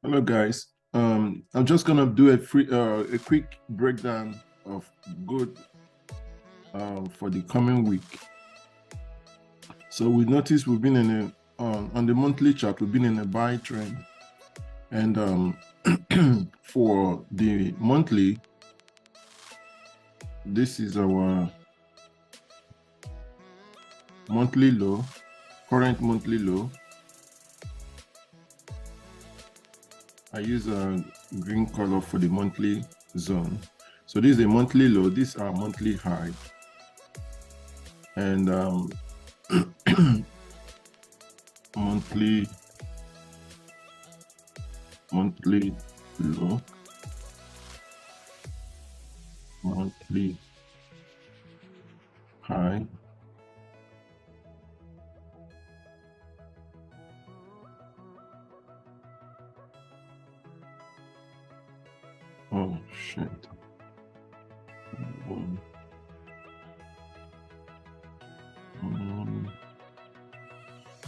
Hello guys. I'm just gonna do a quick breakdown of gold for the coming week. So we noticed we've been in a on the monthly chart, we've been in a buy trend, and for the monthly, this is our monthly low, current monthly low. I use a green color for the monthly zone. So this is a monthly low, these are monthly high. And monthly low, monthly high, oh shit.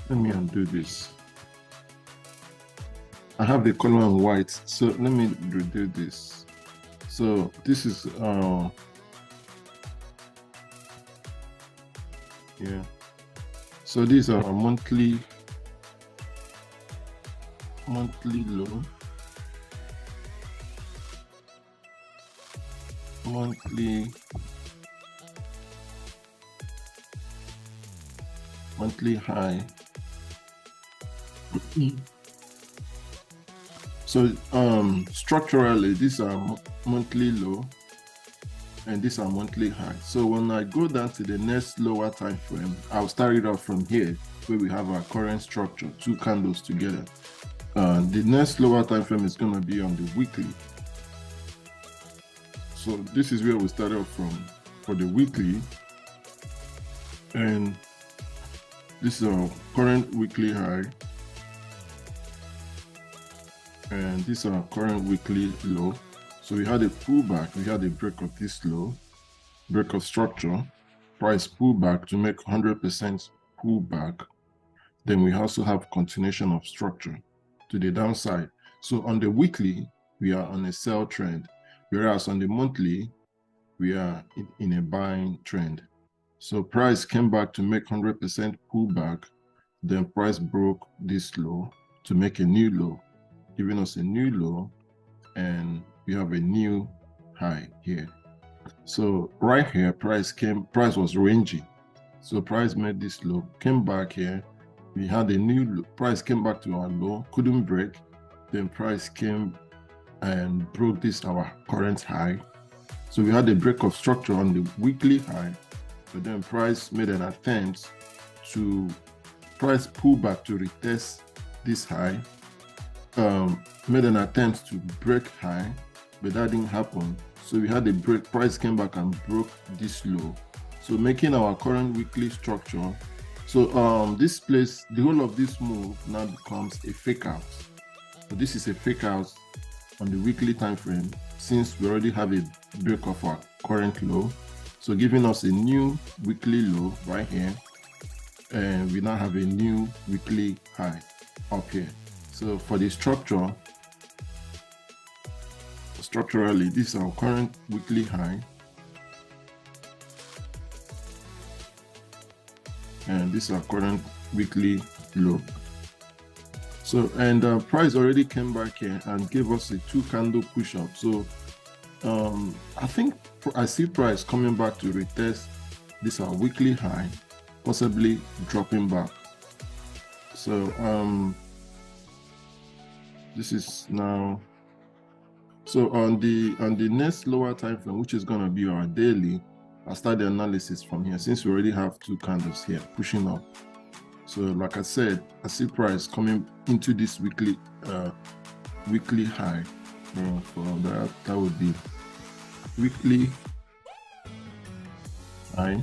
Let me undo this. I have the color in white, so let me redo this. So this is yeah. So these are monthly low, monthly high. So structurally, these are monthly low and these are monthly high. So when I go down to the next lower time frame, I'll start it off from here where we have our current structure, two candles together. The next lower time frame is going to be on the weekly. So this is where we started off from for the weekly, and this is our current weekly high, and this is our current weekly low. So we had a pullback, we had a break of this low, break of structure, price pullback to make 100% pullback. Then we also have continuation of structure to the downside. So on the weekly, we are on a sell trend, whereas on the monthly, we are in a buying trend. So price came back to make 100% pullback, then price broke this low to make a new low, giving us a new low, and we have a new high here. So right here, price was ranging. So price made this low, came back here, we had a new low, price came back to our low, couldn't break, then price came and broke this our current high. So we had a break of structure on the weekly high, but then price made an attempt to price pull back to retest this high, made an attempt to break high, but that didn't happen. So we had a break, price came back and broke this low, so making our current weekly structure. So this place, the whole of this move now becomes a fake out. So this is a fake out on the weekly time frame, since we already have a break of our current low, so giving us a new weekly low right here, and we now have a new weekly high up here. So for the structure, structurally, this is our current weekly high, and this is our current weekly low. So, and price already came back here and gave us a 2-candle push up. So I think I see price coming back to retest this our weekly high, possibly dropping back. So this is now, so on the next lower time frame, which is going to be our daily, I'll start the analysis from here, since we already have 2 candles here pushing up. So like I said, I see price coming into this weekly high. For that would be weekly high,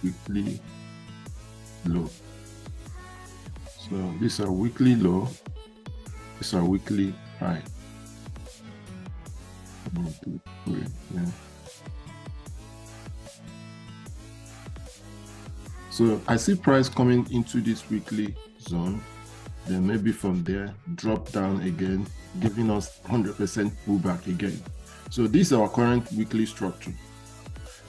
weekly low. So these are weekly low, these are weekly high. 1, 2, 3, yeah. So I see price coming into this weekly zone, then maybe from there drop down again, giving us 100% pullback again. So this is our current weekly structure.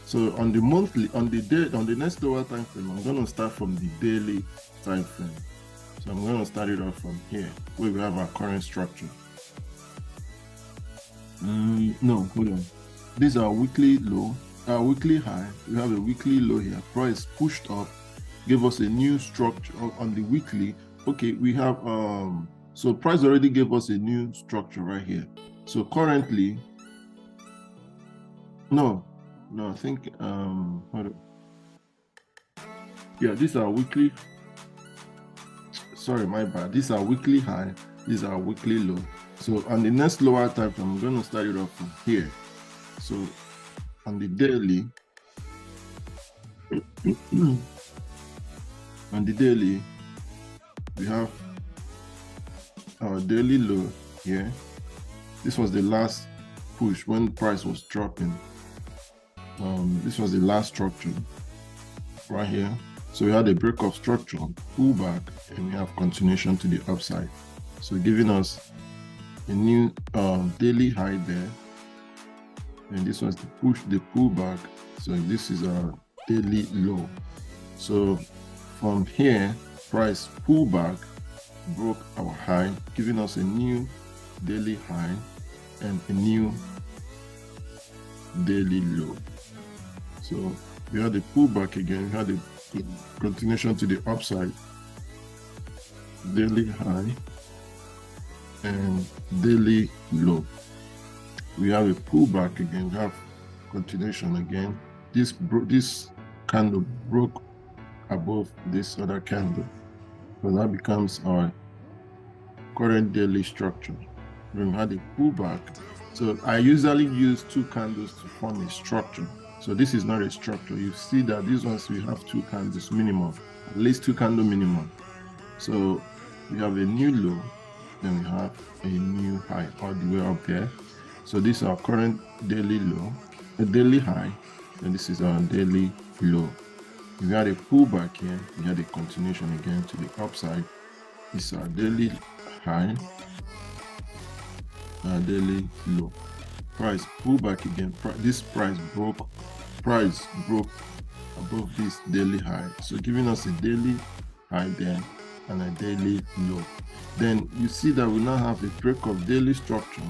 So on the monthly, on the next lower time frame, I'm going to start from the daily time frame. So I'm going to start it off from here, where we have our current structure. No, hold on. This is our weekly low, our weekly high. We have a weekly low here. Price pushed up, gave us a new structure on the weekly. Okay, we have so price already gave us a new structure right here. So currently, no, I think hold on. Yeah, this is our weekly. Sorry, my bad. This is our weekly high. This is our weekly low. So on the next lower time frame, I'm going to start it off from here. So on the daily, we have our daily low here. This was the last push when the price was dropping. This was the last structure right here. So we had a break of structure, pullback, and we have continuation to the upside. So giving us a new daily high there. And this was the push, the pullback. So this is our daily low. So from here, price pullback, broke our high, giving us a new daily high and a new daily low. So we had a pullback again, we had a continuation to the upside, daily high and daily low. We have a pullback again, we have continuation again. This candle broke above this other candle, so that becomes our current daily structure. We had a pullback. So I usually use two candles to form a structure. So this is not a structure. You see that these ones we have two candles minimum, at least two candle minimum. So we have a new low, then we have a new high all the way up there. So this is our current daily low, a daily high, and this is our daily low. We had a pullback here, we had a continuation again to the upside. This is our daily high, our daily low. Price pullback again. This price broke above this daily high, so giving us a daily high there and a daily low. Then you see that we now have a break of daily structure,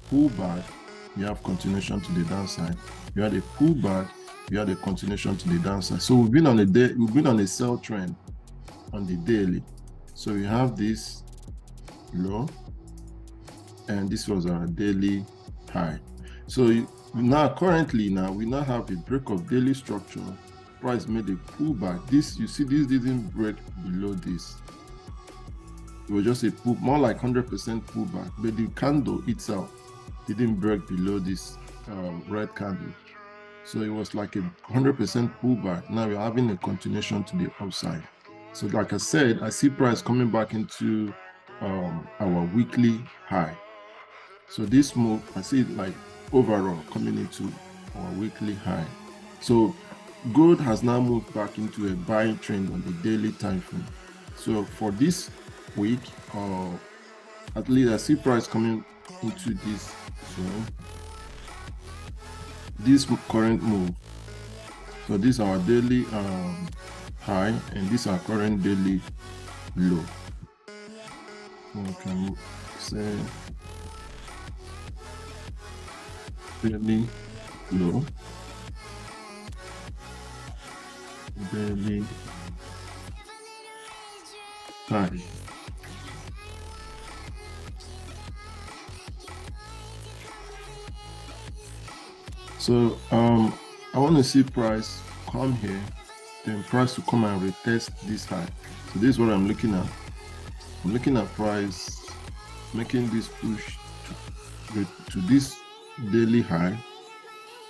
pullback, you have continuation to the downside. You had a pullback, you had a continuation to the downside. So we've been on a sell trend on the daily. So we have this low, and this was our daily high. So now currently we now have a break of daily structure. Price made a pullback. This, you see, this didn't break below this. It was just a pull, more like 100% pullback, but the candle itself didn't break below this red candle. So it was like a 100% pullback. Now we're having a continuation to the upside. So like I said, I see price coming back into our weekly high. So this move, I see it like overall coming into our weekly high. So gold has now moved back into a buying trend on the daily time frame. So for this week, at least I see price coming into this zone, this current move. So this is our daily high, and this is our current daily low. We can say daily low, daily high. So I want to see price come here, then price to come and retest this high. So this is what I'm looking at. I'm looking at price making this push to this daily high,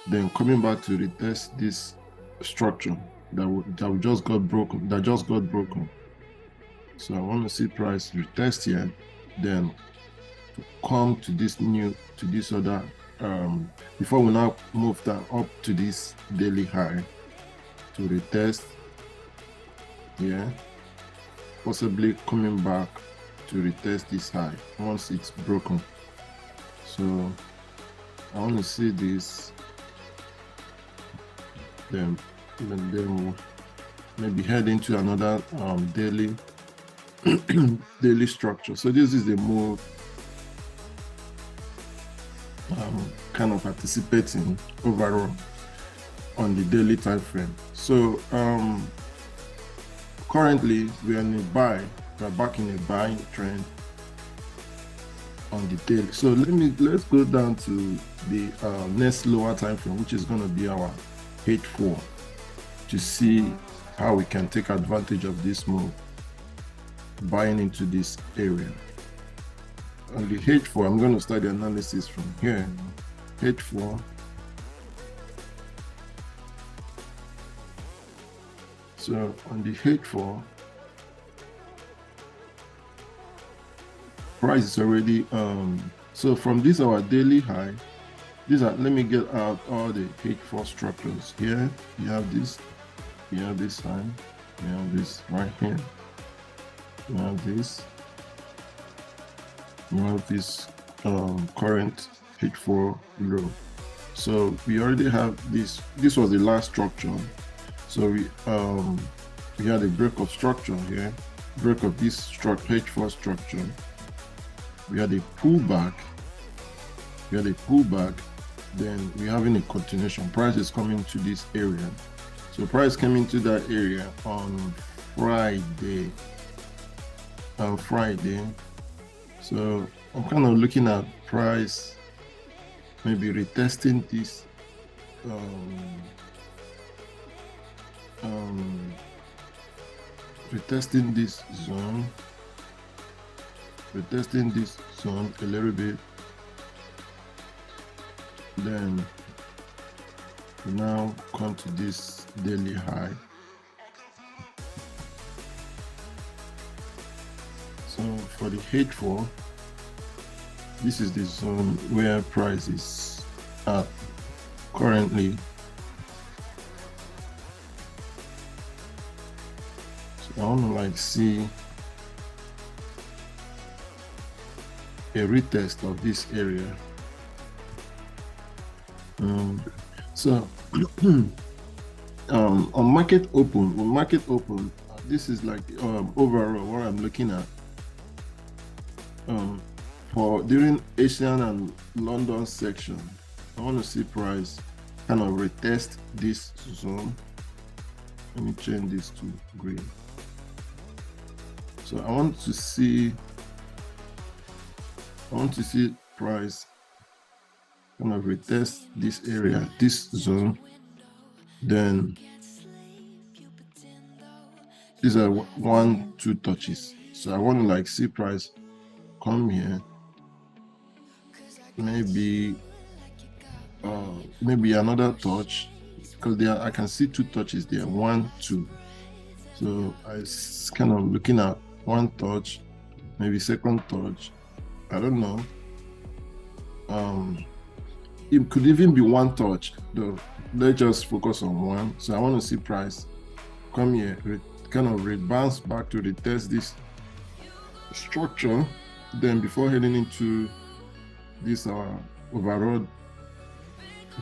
then coming back to retest this structure that just got broken. So I want to see price retest here, then to come to this other before we now move that up to this daily high to retest here, possibly coming back to retest this high once it's broken. So I want to see this, then we'll maybe head into another daily daily structure. So this is the move kind of participating overall on the daily time frame. So currently we are in a buy. We're back in a buying trend on the daily. So let's go down to the next lower time frame, which is going to be our H4, to see how we can take advantage of this move, buying into this area. On the H4, I'm going to start the analysis from here. H4. So on the H4, price is already so from this our daily high, these are, let me get out all the H4 structures. Here you have this, you have this high, you have this right here, you have this, you have this current H4 low. So we already have this. This was the last structure. So we had a break of structure here, break of this H4 structure. We had a pullback. Then we're having a continuation. Price is coming to this area. So price came into that area on Friday. So I'm kind of looking at price maybe retesting this retesting this zone a little bit, then we now come to this daily high. So for the H4, this is the zone where price is at currently. So I want to like see a retest of this area. So on market open, this is like overall what I'm looking at for during Asian and London section. I want to see price kind of retest this zone. Let me change this to green. So I want to see price kind of retest this area, this zone. Then these are 1-2 touches. So I want to like see price come here, maybe another touch, because there I can see 2 touches there, 1, 2. So I kind of looking at 1 touch, maybe second touch. I don't know. It could even be 1 touch though. Let's just focus on 1. So I want to see price come here, kind of bounce back to retest this structure, then before heading into this overall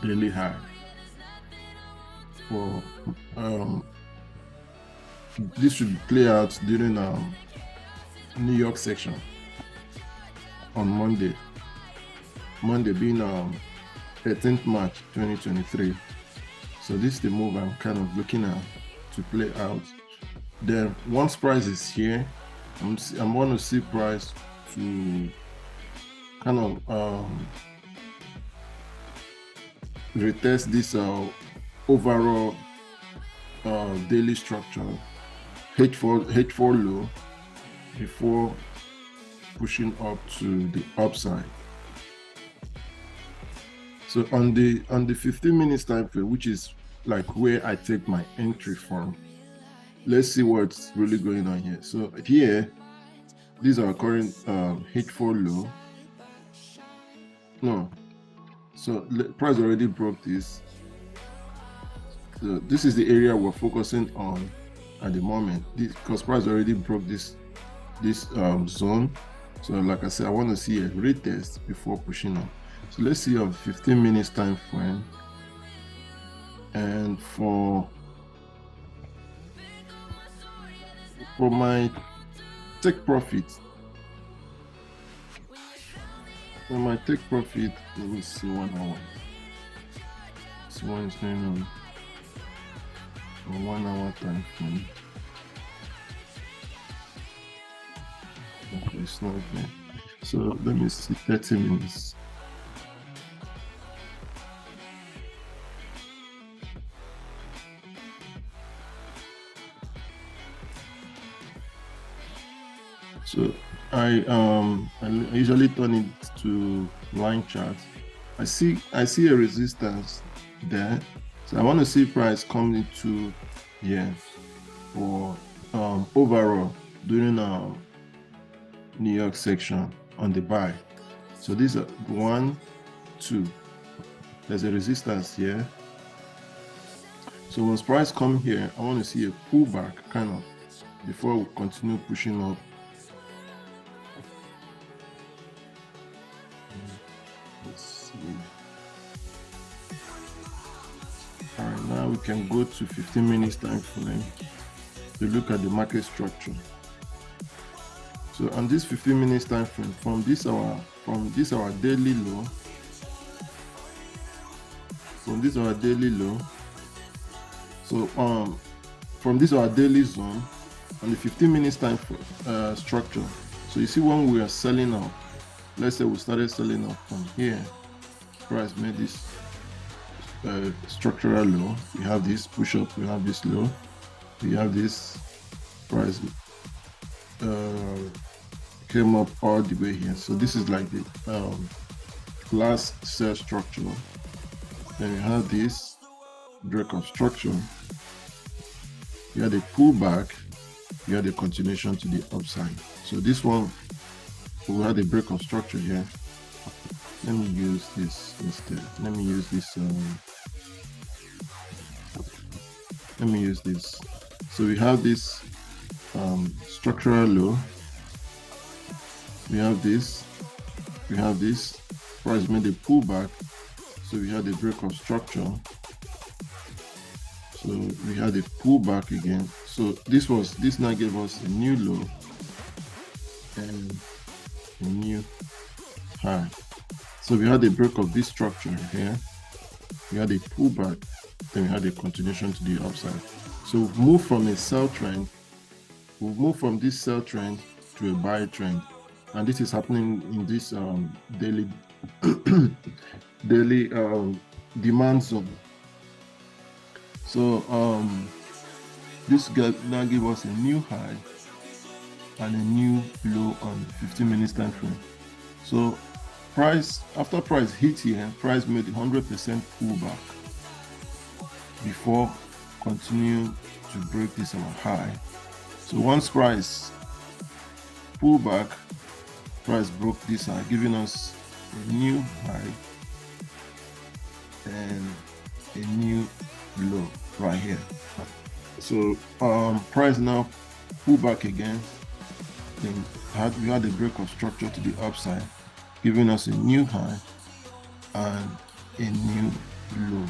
daily high for this should play out during New York section on Monday being 13th March 2023. So this is the move I'm kind of looking at to play out. Then once price is here, I'm going to see price to kind of retest this overall daily structure H4 low before pushing up to the upside. So on the 15 minutes time frame, which is like where I take my entry from, let's see what's really going on here. So here, these are current H4 low. No, so price already broke this. So this is the area we're focusing on at the moment, because price already broke this this zone. So like I said, I want to see a retest before pushing up. So let's see on 15 minutes time frame. And for my take profit, let me see 1 hour. So what is going on for 1 hour time frame. Okay, it's not there. So let me see 30 minutes. So I usually turn it to line chart. I see a resistance there. So I want to see price come into here for overall during New York section on the buy. So these are 1, 2. There's a resistance here. So once price come here, I want to see a pullback kind of before we continue pushing up. Let's see. All right, now we can go to 15 minutes time frame to look at the market structure. So on this 15 minutes time frame, from this our daily low, so from this our daily zone on the 15 minutes time structure. So you see when we are selling up, let's say we started selling up from here, price made this structural low. We have this push up, we have this low, we have this price came up all the way here. So this is like the last sell structure. Then we have this break of structure. You had a pullback, you had a continuation to the upside. So this one, we had a break of structure here. Let me use this instead. Let me use this. So we have this structural low. We have this. Price made a pullback. So we had a break of structure. So we had a pullback again. So this now gave us a new low and a new high. So we had a break of this structure here. We had a pullback, then we had a continuation to the upside. So we've moved from a sell trend. We've moved from this sell trend to a buy trend, and this is happening in this daily demand zone. So this now give us a new high and a new low on 15 minutes time frame. So after price hit here, price made 100% pullback before continue to break this high. So once price pull back, price broke this high, giving us a new high and a new low right here. So price now pull back again. Then we had a break of structure to the upside, giving us a new high and a new low.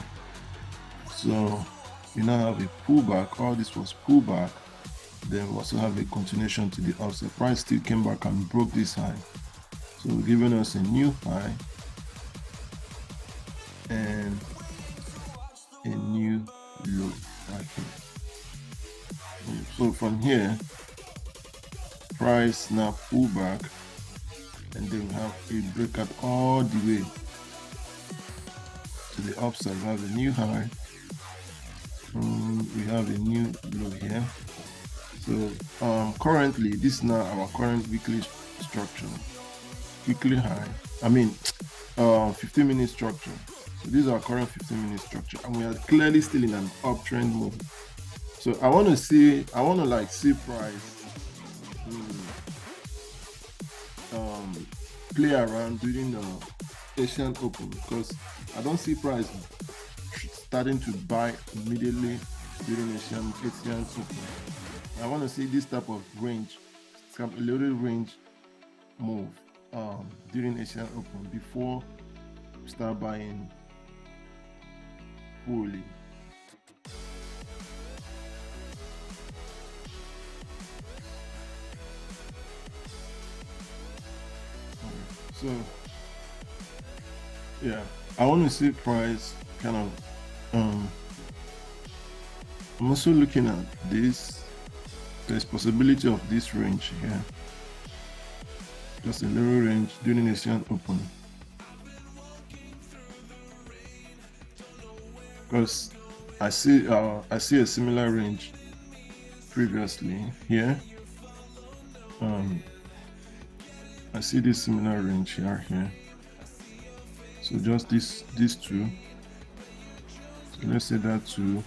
So we now have a pullback. All this was pullback. Then we also have a continuation to the upside. Price still came back and broke this high. So giving us a new high and a new low right here. So from here, price now pull back, and then we have a breakout all the way to the upside. We have a new high. We have a new low here. So currently, this is now our current weekly structure. Weekly high. 15-minute structure. So this is our current 15-minute structure, and we are clearly still in an uptrend move. So I want to see price play around during the Asian Open, because I don't see price starting to buy immediately during Asian Open. I want to see this type of range a little range move during Asian Open before we start buying fully. So yeah, I want to see price kind of I'm also looking at this. There's possibility of this range here. Just a little range during Asian Open. Because I see a similar range previously here. I see this similar range here. So just these two. So let's say that two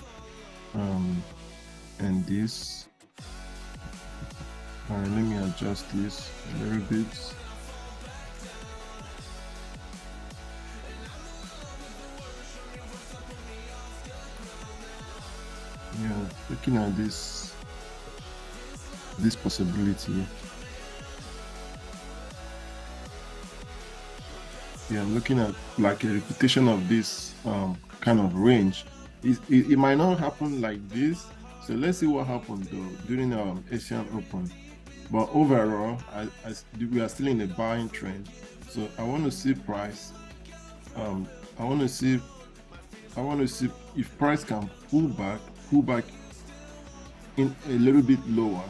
and this. All right, let me adjust this a little bit. Yeah, looking at this possibility. Yeah, I'm looking at like a repetition of this kind of range. It might not happen like this. So let's see what happened though during Asian Open. But overall, we are still in a buying trend. So I want to see price. I want to see if price can pull back in a little bit lower.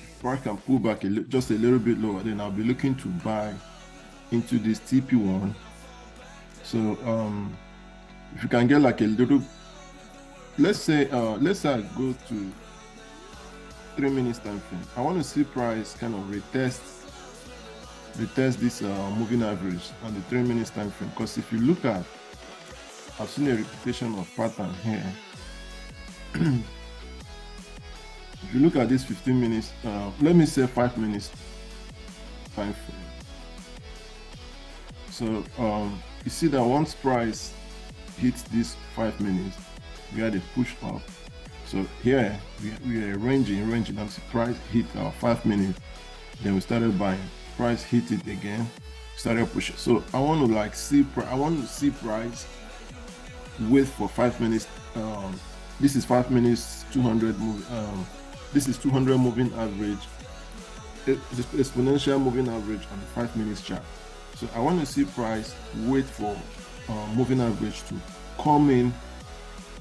If price can pull back just a little bit lower, then I'll be looking to buy into this TP1. So if you can get like a little, let's say I go to 3 minutes time frame. I want to see price kind of retest this moving average on the 3 minutes time frame. Because if you look at, I've seen a repetition of pattern here. If you look at this 15 minutes, let me say 5 minutes time frame. So you see that once price hits this 5 minutes, we had a push up. So here we are ranging, and the price hit our 5 minutes. Then we started buying. Price hit it again, started pushing. So I want to see price wait for 5 minutes. This is 5 minutes 200 move. This is 200 moving average. It's exponential moving average on the 5 minutes chart. So I want to see price wait for moving average to come in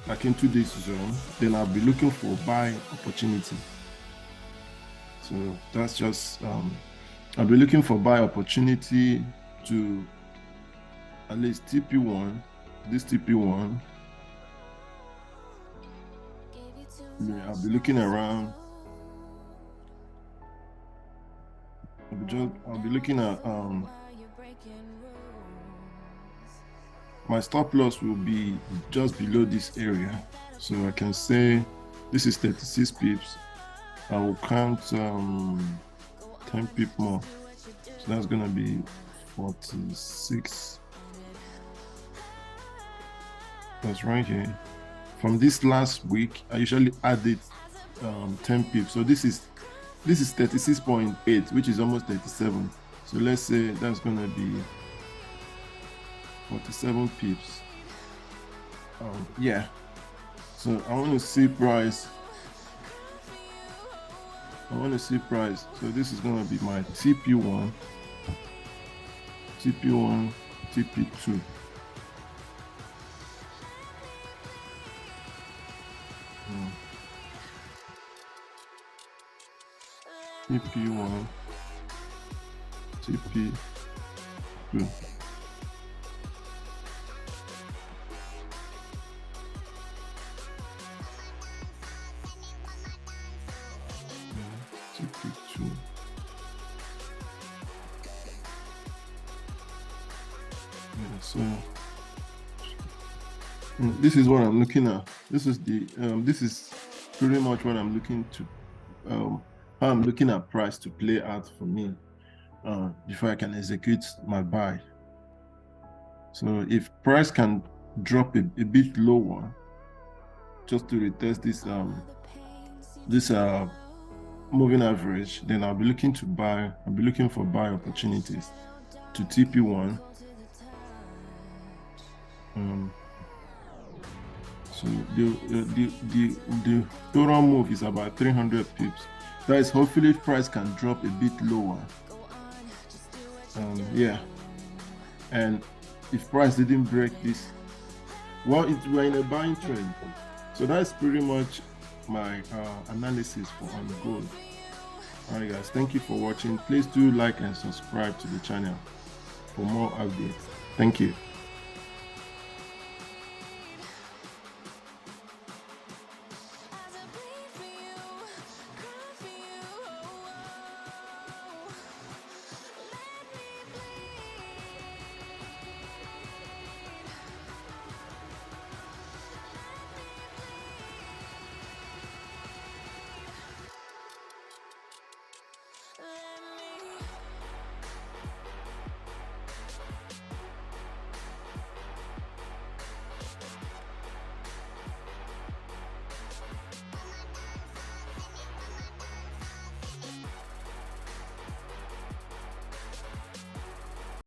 like into this zone, then I'll be looking for buy opportunity. So that's just I'll be looking for buy opportunity to at least TP1, this TP1. Yeah, I'll be looking around. I'll be looking at my stop loss will be just below this area. So I can say this is 36 pips. I will count 10 pip more. So that's gonna be 46. That's right here. From this last week, I usually added 10 pips. So this is 36.8, which is almost 37. So let's say that's gonna be 47 pips. Yeah. So I want to see price. So this is gonna be my TP1, TP2. TP1, TP2. TP2. Yeah, so this is what I'm looking at. This is pretty much what I'm looking to how I'm looking at price to play out for me before I can execute my buy. So if price can drop a bit lower just to retest this moving average, then I'll be looking to buy. I'll be looking for buy opportunities to TP1. So the total move is about 300 pips. That is, hopefully price can drop a bit lower. Yeah, and if price didn't break this, well, we're in a buying trend. So that's pretty much my analysis for on gold. All right, guys, thank you for watching. Please do like and subscribe to the channel for more updates. Thank you.